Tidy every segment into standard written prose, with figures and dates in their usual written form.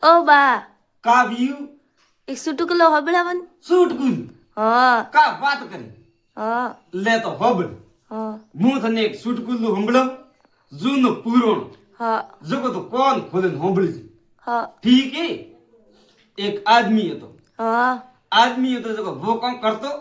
ઓ બા કા વ્યુ એક સુટુકલો હબળાવન સૂટ ગુલ હા કા વાત કરી હા લે તો હોબળ હા હું તને એક સૂટ ગુલ હંભળમ જૂનો પુરોણ હા જગો તો કોણ ખોલીને હંભળી છે હા ઠીક હે એક આદમી હતો હા આદમી હતો જગો वो કામ કરતો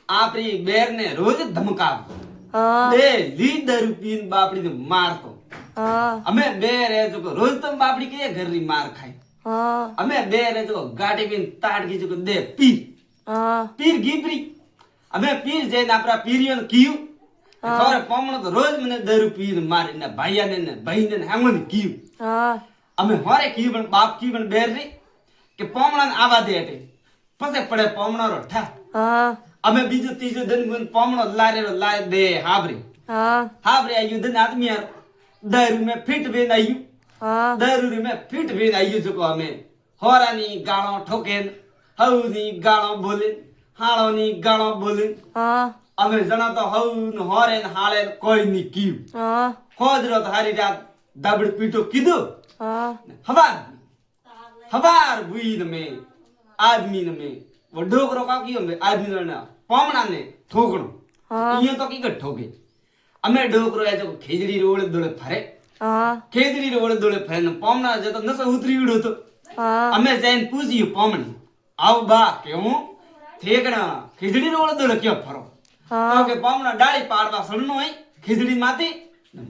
આપણી બેરને રોજ ધમકાવતો હા ડેલી દારૂ પીને બાપડીને મારતો હા અમે બે રે જગો રોજ તો બાપડી કે ઘરની માર ખાય હા અમે બે રે જગો ગાડી પીને તાડકી જગો દે પીર હા પીર ગીપરી અમે પીર જઈને આપણા પીરિયોને કીયું ખબર પમણો તો રોજ મને દારૂ પીને મારીને ભાઈયાને ને ભાઈને ને હેમોને કીયું હા અમે હોરે કીયું પણ બાપ કીયું પણ બેર રે કે પમણાને આવા દે એટલે પછી પડે પમણો રો ઠા હા અમે બીજો ત્રીજો દન ગુન પમણો લારેરો લાય દે હાબરી હા હાબરી આયુ દન આદમી યાર દારૂ में फिट वेन आयु હા दारू में फिट वेन आयु जो અમે હોરાની ગાળો ઠોકે હવની ગાળો બોલે હાળોની ગાળો બોલે હા અમે જણા તો હવ હોરે ને હાળે ને કોઈ ની કીયું હા ખોજરો તો હારી રાત દાબડ પીટો કીધું હા હવાર ભૂઈ ને મે આદમી ને મે वो डोकरो का कियो में आदमी ने पामणा ने ठोकणो हाँ। ये तो की गट ठोके અમે ડોકરો એ જો ખેજડી રોડ દોડે ફરે હા ખેજડી રોડ દોડે ફરે ને પામણા જે તો નસો ઉતરી ઉડ્યો તો હા અમે જઈને પૂછ્યું પામણી આવ બા કે હું થેકડા ખેજડી રોડ દોડે ક્યાં ફરો હા તો કે પામણા ડાળી પાડવા સડનો હોય ખેજડી માથે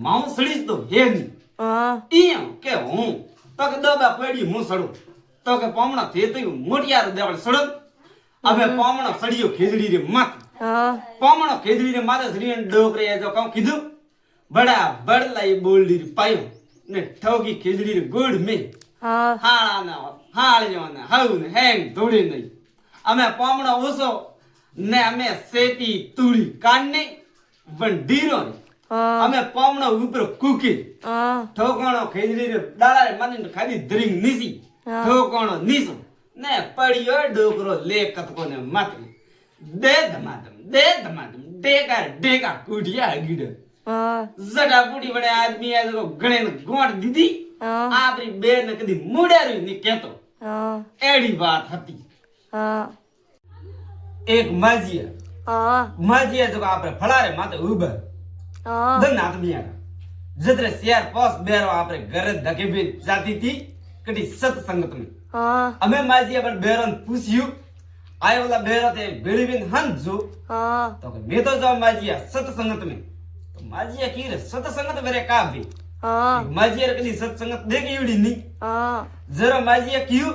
માઉ સડીશ તો હે ની હા ઈયો કે હું તો કે દબા પડી હું સડું તો કે પામણા થે તો મોટિયાર દેવળ સડો અમે પામણા સડિયો ખેજડી રે માથે હા પામણો ખેજડી રે માથે સડીને ડોકરે એ જો કામ કીધું બડા બડલાઈ બોલડી પાયો ને ઠોકી ખેજડી રે ગોડ મે હા હાળાના હાળ્યોના હવને હેંગ ધોડી નહીં અમે પામણો ઓસો ને અમે સેતી તુડી કાનને બંડીરો હા અમે પામણો ઉપર કુકી હા ઠોકાણો ખેજડી રે ડાળા રે માની ખાધી ધરીંગ નીસી હા. ઠોકાણો નીસો ને પડ્યો ડોકરો લે કતકો ને માથે દે ધમાધમ ડેકા કુડિયા ગીડ હા જડા બુડી વડે આદમી આ જો ગણે ને ગોંડ દીધી હા આપણી બેર ને કદી મુડારી ની કેતો હા એડી વાત હતી હા એક માજીયા જો આપણે ફળારે માથે ઉભા હા દન આદમી આ જતરે શેર પાસ બેરો આપણે ઘરે ધકે બી જાતી થી કદી સત્સંગત में હા અમે માજીયા પણ બેરોન પૂછ્યું આય વાલા બેરો તે બેળીબીન હંજો હા તો કે મેં તો જાવ માજીયા સત્સંગત में તો માજીયા કી રે સત્સંગત મેરે કા ભી હા માજીયા કદી સત્સંગત દેખી એવડી ની હા जरा माजिया क्यों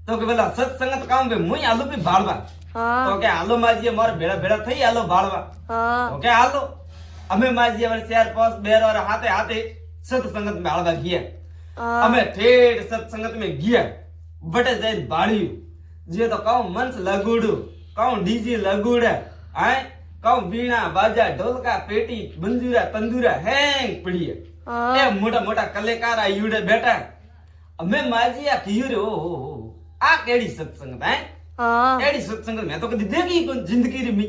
तो के बोला सत्संगत काम पे मुई आलू पे भाड़वा હા तो के आलो माजिया मार भेड़ा भेड़ा થઈ आलो भाड़वा હા तो के आलो અમે માजिया वर चार पांच बेर और हाथे हाथे सत्संगत में भाड़वा गया હા અમે ठेठ सत्संगत में गया बटे जाई भाड़ियो जे तो कहूं मंच लगुडू कहूं डीजे लगुड़ा आए कहूं वीणा बाजा ढोलका पेटी बंजूरा तंदूरा हैंग पड़ी है હા ए मोटा मोटा कलाकार आयुड़े बैठा અમે માજીયા કીયું રે ઓહો આ કેડી સત્સંગત હે હા કેડી સત્સંગત મેં તો કદી દેખી કોઈ જિંદગી રી મી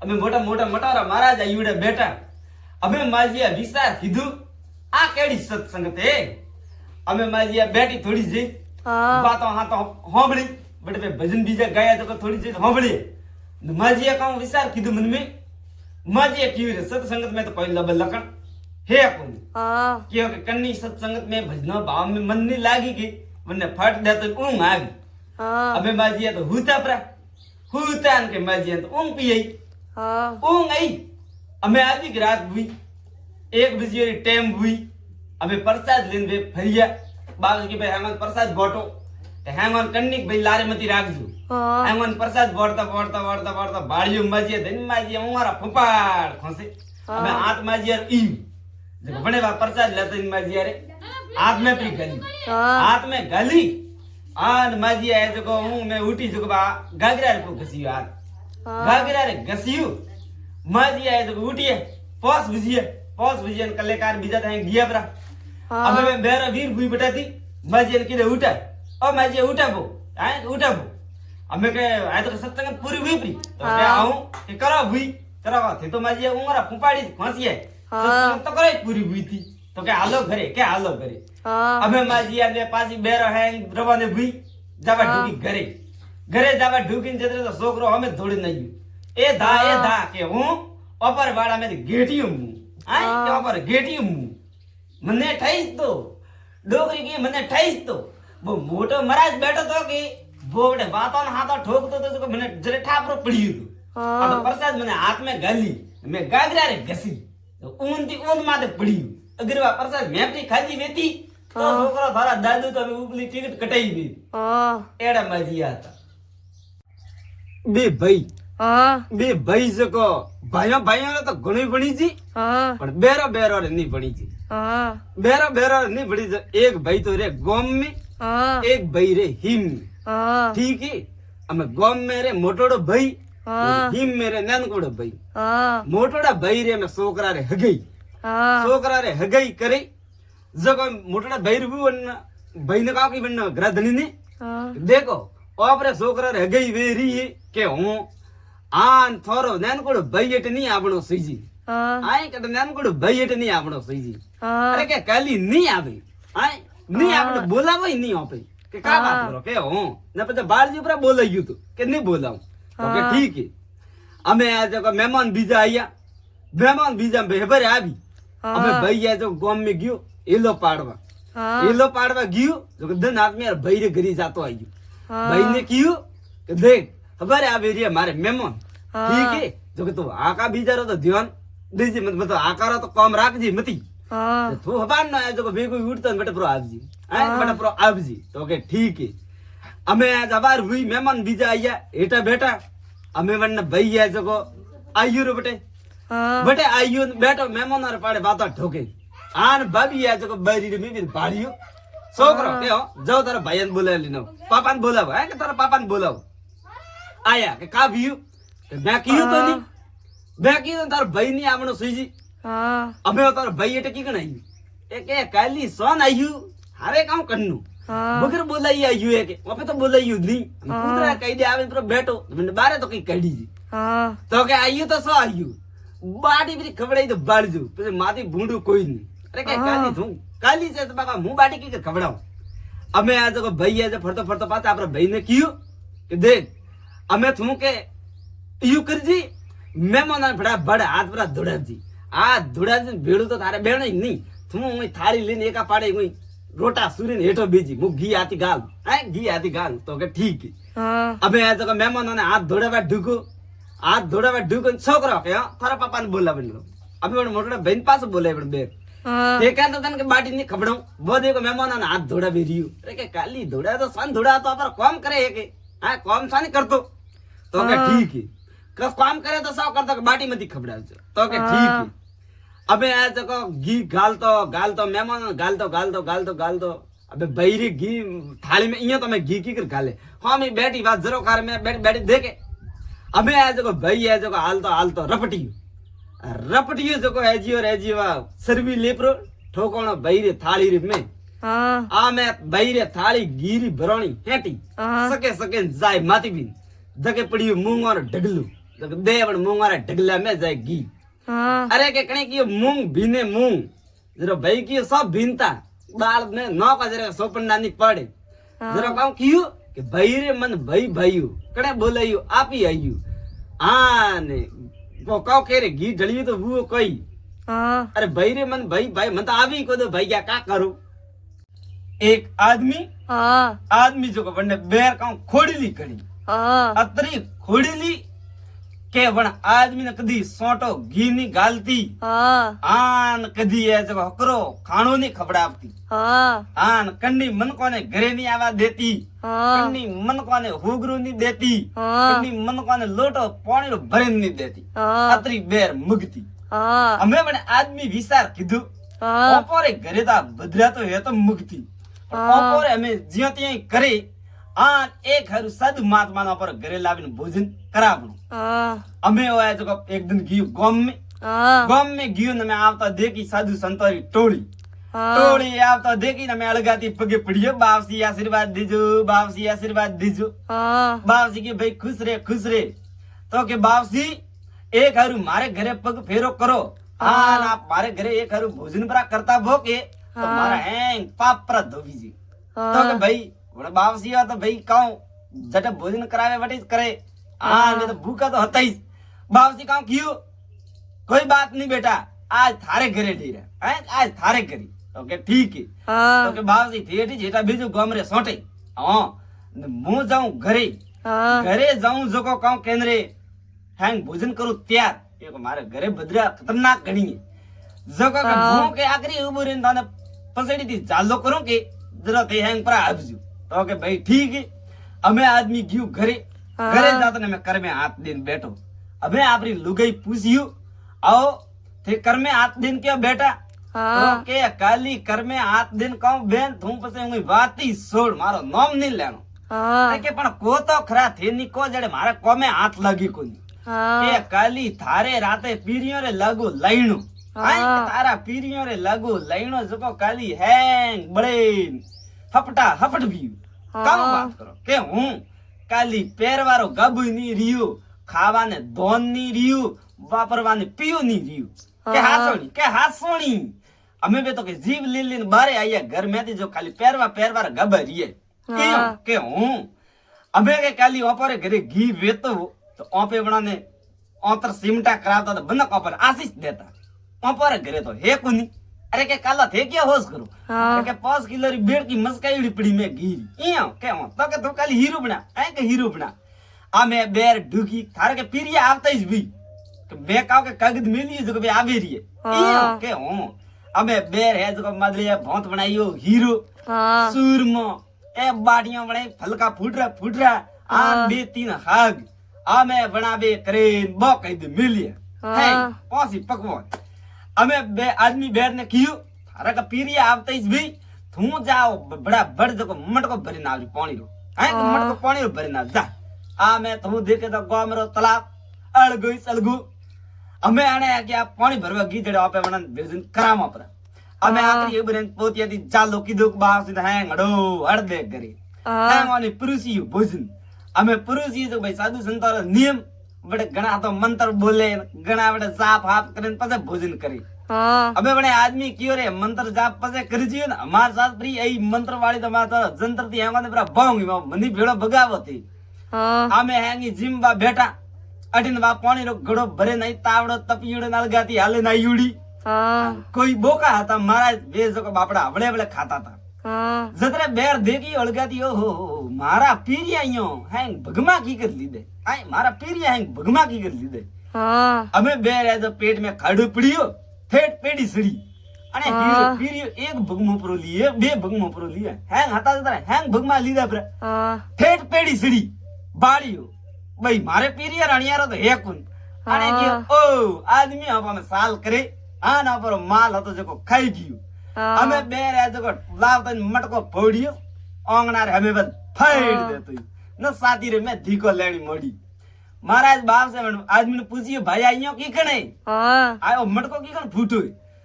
અમે મોટા મોટા મટારા મહારાજ આયુડે બેઠા અમે માજીયા વિચાર કીધું આ કેડી સત્સંગત હે અમે માજીયા બેઠી થોડી જઈ હા વાતો હા તો હોંભળી બટ બે ભજન બીજા ગાયા તો થોડી જઈ હોંભળી માજીયા કામ વિચાર કીધું મન में માજીયા કીયું રે સત્સંગત में तो कोई लब लकन है कोई હા क्योंकि कन्नी सत्संगत में भजना भाव में मन नहीं लागी कि मैंने फट दे तो ऊँग आ गई હા अबे माजिया तो हुता परा हुता के माजिया तो ऊँग पी आई હા ऊँग आई हमें आधी की रात हुई 1 बजे टाइम हुई अबे प्रसाद लेन वे फरिया बाबू की भाई हेमंत प्रसाद बोटो तो हेमंत कन्नी भाई लारे मती राख जो હા हेमंत प्रसाद बोटता बोटता बोटता बोटता बाड़ियो माजिया धन माजिया हमारा फुपाड़ खोसे अबे हाथ माजिया ई जब बने बा प्रसाद लेते इन माजिया रे हाथ में पी गली હા हाथ में गली आन माजिया है जो हूं मैं उठी जो बा गागरा को घसियो हाथ હા गागरा रे घसियो माजिया है जो उठिए पास बुझिए कलेकार बीजा थे गिया बरा હા अब मैं बेरा वीर भूई बटाती माजिया ने किरे उठा ओ माजिया उठा बो आए उठा बो अब मैं के आए तो सत्संग पूरी हुई प्री तो क्या आऊं कि करा हुई करा थे तो माजिया उंगरा फुपाड़ी फांसी है सत्संग तो करे पूरी हुई थी તો કે હાલો ઘરે કે હાલો ઘરે હા અમે માજી આને પાછી બેરો હે રવાને ભઈ જાવા ઢૂકી ઘરે ઘરે જાવા ઢૂકીને જતો તો છોકરો અમે થોડી નઈ એ ધા કે હું ઓપર વાળા મે ગેટીયું હું આ કે ઓપર ગેટીયું હું મને ઠઈસ તો ડોકરી કે મને ઠઈસ તો બહુ મોટો મહારાજ બેઠો તો કે બોવડે વાતો ને હાથો ઠોકતો તો કે મને જરે ઠાપરો પડ્યું તો આ તો પ્રસાદ મને હાથ મે ગાલી મે ગાગરા રે ઘસી ઊન થી ઊન માથે પડ્યું અગરવા પ્રસાદ મેપની ખાધી વેતી તો છોકરો તારા દાદુ તો ઉપલી ટિકિટ કટાઈ ગઈ હા એડા માજી હતા બે ભાઈ જકો ભાઈઓ તો ઘણી ભણી છી પણ બેરો રે નહીં ભણી છી બેરો રે નહીં ભણી છે એક ભાઈ તો રે ગોમ में એક ભાઈ રે હિમ ठीक है અમે ગોમ में રે મોટોડો ભાઈ હિમ में રે નાનકોડો ભાઈ મોટોડા ભાઈ રે અમે છોકરા રે હગઈ કરી જકો મોટોડા ભાઈ રૂ ભાઈ ને કાકી બન ગ્રાધણી ને देखो ઓપરે છોકરા રે હગઈ વેરી કે હું આન થોરો નાનકોડો ભાઈ એટલે નહીં આપણો સીજી આય કે નાનકોડો ભાઈ એટલે નહીં આપણો સીજી અરે કે કાલી નહીં આવે આય નહીં આપણે બોલાવોય નહીં આપે કે કા વાત કરો કે હું ને પછી બાળજી ઉપર બોલાઈ ગયું તું કે નહીં બોલાવું તો કે ઠીક હે અમે આ જો મહેમાન બીજા બીજા બેહબરે આવી અમે ભાઈ આ જો ગામ में ગયો એલો પાડવા ગયો તો કે દન આદમી યાર ભાઈ રે ઘરે જાતો આવ્યો ભાઈ ને કીધું કે દેખ ખબર આ વેરી મારે મહેમાન ઠીક હે જો કે તું આકા બીજારો તો ધ્યાન દેજે મત આકારો તો કામ રાખજી મતી તું હબાન ના જો ભેગો ઉડતો ને બેટા પ્રો આવજી બેટા પ્રો આવજી તો કે ઠીક હે અમે આજ અવાર હુઈ મહેમાન બીજા આયા એટા બેટા અમે વન ભાઈ આ જો આયુ રે બેટે આયુ બેટો મહેમાન રે પાડે વાતો ઠોકે આન ભાભી આ જો બારી રે મીબી ભાડ્યો છોકરો કે જાવ તારા ભાઈને બોલાવી લીનો પાપાને બોલાવો હે કે તારા પાપાને બોલાવો આયા કે કા ભીયું કે મેં કીધું તો નહીં મેં કીધું તારા ભાઈ ની આપણો સુઈજી અમે તારા ભાઈ એટલે કી ગણાયું એ કે કાલી સોન આવ્યું હારે કામ કરનું બગર બોલાઈ આવ્યું એ કે ઓપે તો બોલાયું નહીં કુતરા કહી દે આવે તો બેઠો મને બારે તો કઈ કાઢી દી તો કે આવ્યું તો સો આવ્યું બાડી બધી ખવડાઈ તો બાળજો પછી માથી ભૂંડું કોઈ નહીં અરે કે કાલી તું કાલી છે તો બાપા હું બાટી કી ખવડાવું અમે આ જો ભાઈ આ ફરતો પાછા આપણા ભાઈને કીધું કે દેખ અમે તું કે યુ કરજી મહેમાન ભડા ભડા હાથ પર ધોડાવજી આ ધોડાજી ભેડું તો તારે બેણ નહીં તું હું થાળી લઈને એકા પાડે હું રોટા સુરીને હેઠો બીજી હું ઘી આતી ગાલ તો કે ઠીક અમે આ જો મહેમાનોને હાથ ધોડાવા ઢૂકો છોકરો કે તારા પાપાને બોલાવી અમે મોટા ભાઈ પાસે બોલાવી બે તે કહેતો તને કે બાટી ની ખબડાઉં બહુ દેખો મહેમાનોને હાથ ધોડાવી રહ્યું અરે કે કાલી ધોડા તો સન ધોડા તો પર કામ કરે કે હા કામ સાની કરતો તો કે ઠીક હે કામ કરે તો સાવ કરતો કે બાટી માંથી ખબડાવજો તો કે ઠીક હે અબે આ તો ઘી ગાલતો મહેમાન ગાલતો અબે બૈરી ઘી થાળી में અહીંયા તમે ઘી કી કર ગાલે હા મે બેઠી વાત જરો કાર મે બેઠી દેખે અબે આ જો ભાઈ આ જો હાલતો રપટીયો જો એજીવા સરવી લેપરો ઠોકોણો બૈરે થાળી રે મે આ મે બૈરે થાળી ગીરી ભરોણી હેટી સકે જાય માતી બી ધકે પડ્યું મૂંગોર ઢગલું દેવણ મૂંગોર ઢગલા મે જાય ઘી अरे के कने की मूंग भीने मूंग जरा भाई की सब भीनता दाल में नौ का जरा सोपन नानी पड़े जरा कहूं क्यों कि भाई रे मन भाई कने बोलायो आप ही आयु आ ने वो कहो के रे घी ढलियो तो वो कोई अरे भाई रे मन भाई मन तो आवी को दो भाई क्या का करूं एक आदमी जो बने बेर कहूं खोड़ीली कड़ी अतरी खोड़ीली के वण आदमी ने कदी सोटो घी नहीं गालती आन कदी ऐसे हकरो खाणो नहीं खबड़ावती आन कन्नी मन को ने घरे नहीं आवा देती कन्नी मन को ने हुगरू नहीं देती कन्नी मन को ने लोटो पानी रो भरे नहीं देती अतरी बेर मुगती हमें बने आदमी विचार कीधु ओपोरे घरे ता बदरा तो है तो मुगती ओपोरे हमें जियोती करे आ एक हरु साधु महात्मा पर घरे लावीने भोजन करावणो અમે ઓયા તો એક દિન ગયું ગામ में ગયું ને મે આવતા દેખી સાધુ સંતોરી ટોળી આવતા દેખી ને મે અળગાતી પગે પડ્યો બાવસી આશીર્વાદ દીજો બાવસી કે ભાઈ ખુશ રે તો કે બાવસી એક હારું મારે ઘરે પગ ફેરો કરો હા ના મારે ઘરે એક હારું ભોજન પરા કરતા ભોકે તો મારા હેંગ પાપ પર ધોબીજી તો કે ભાઈ વડે બાવસી તો ભાઈ કાઉ જટે ભોજન કરાવે વટી જ કરે હા ને તો ભૂખા તો હતા જ બાવસી કાઉ કીયું कोई बात नहीं बेटा आज थारे घरे ढी रहा है आज थारे घरी तो के ठीक है तो के बावसी थेटी जेटा बीजू गमरे सोटे हां मु जाऊं घरे घरे जाऊं जको काऊ केंद्रे हैंग भोजन करू त्यार एक मारे घरे बदरा खतरनाक घणी जको के मु के आखरी उबो रेन ताने पसड़ी थी चालो करूं के जरा ते हैंग पर आपजू तो के भाई ठीक है हमें आदमी गयो घरे घरे जाते ने मैं कर में हाथ दिन बैठो अबे आपरी लुगाई पूछियो आओ थे कर में हाथ दिन क्या बेटा तो के काली कर में हाथ दिन कहूं बेन तुम पसे हुई वाती छोड़ मारो नाम नहीं लेनो के पण को तो खरा थे नी को जड़े मारे को में हाथ लगी कोनी के काली थारे राते पीरियों रे लागू लाइणो हाय तारा पीरियों रे लागू लाइणो जको काली हैंग बड़े हपटा हपट भी काम बात करो के हूं काली पैरवारो गबू नी रियो खावाने धोन नी रियो वापरवाने पियो नी रियो के हासोणी અમે બે તો કે જીવ લીલીને બારે આયા ઘર મેથી જો ખાલી પહેરવા ગબર રીએ કે હું અમે કે કાલી ઓપરે ઘરે ઘી વેતો તો ઓપે વણાને ઓતર સિમટા કરાવતા તો બનક ઓપર આશીષ દેતા ઓપરે ઘરે તો હે કોની અરે કે કાલા થે કે હોશ કરું કે 5 કિલો રી બેડ કી મસ્કાઈડી પડી મે ઘી ઈયો કે હું તો કે તું કાલી હીરો બના આ કે હીરો બના આ મે બેર ઢુકી થારે કે પીરિયા આવતા જ ભી કે બે કાવ કે કાગદ મેલી જો કે બે આવી રીએ ઈયો કે હું અમે બેર હે જો મદલિયા ભોંત બનાયો હીરો सूरमा ए बाड़ियां बणे फलका फुटरा आ बे तीन हाग आ में बनावे करेन बो कह दे मिलिया है पौसी पकवान हमें बे आदमी बेर ने कियो थारा का पीरिया आवते ही भी तू जाओ बड़ा बड़ जको मटको भरी नावली पानी रो है मटको पानी रो भरी नाव जा आ में तू देखे तो गामरो तालाब अळगोई सलगु हमें आने क्या पानी भरवा गीजड़े आपे वणन बेजन करामा पर અમે આખરી એબરેન પોતિયાથી ચાલો કીધું બાર સીધા હેંગ અડો હળદે કરી હેંગ ઓની પુરુષિયું ભોજન અમે પુરુષિયું તો ભાઈ સાધુ સંતોર નિયમ બડે ઘણા તો મંત્ર બોલે ઘણા બડે જાપ હાપ કરીને પછી ભોજન કરી અમે બડે આદમી કયો રે મંત્ર જાપ પછી કરી જીયો ને અમાર સાથ પ્રી એ મંત્ર વાળી તો માર તો જંતર થી હેંગ ને પૂરા ભાંગી મની ભેળો ભગાવતી અમે હેંગી જીમબા બેઠા અડીને બા પાણી રો ઘડો ભરે નહીં તાવડો તપીડો નલગાતી હાલે ના યુડી कोई बोका था महाराज बेजो को बापड़ा बड़े बड़े खाता था जतरे बेर देखी ओळगाती हो मारा पीरिया यो हैंग भगमा की कर ली दे हाय मारा पीरिया हैंग भगमा की कर ली दे हमें बेर है जो पेट में खाड़ू पड़ियो ठेठ पेड़ी सड़ी अने पीरियो एक भगमो परो लिए बे भगमो परो लिए हैंग हता जतरे हैंग भगमा लीदा पर ठेठ पेड़ी सड़ी बाड़ियो भाई मारे पीरिया राणियारो तो है कोन अने की ओ आदमी हवा में साल करे आना पर माल હતો જકો ખાઈ ગયો અમે બે રે જકો લાવતા મટકો ફોડ્યો ઓંગણા રે અમે બસ ફાઈડ દેતો ન સાતી રે મે ધીકો લેણી મોડી महाराज बाप से आदमी ने पूछियो भाई आइयो की कणे आयो मटको की कण फूटो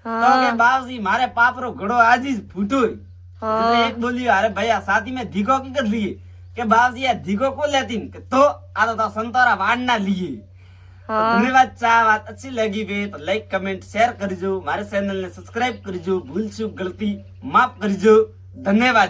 तो के बाप जी मारे पापरो घड़ो आज ही फूटो तो एक बोलियो अरे भैया साथी में धीको की कर लिए के बाप जी ये धीको को लेती तो आ तो संतोरा वाण ना लिए धन्यवाद चा बात अच्छी लगी वे तो लाइक कमेंट शेयर करजो मारे चैनल ने सब्सक्राइब करजो भूल चूक गलती माफ करजो धन्यवाद।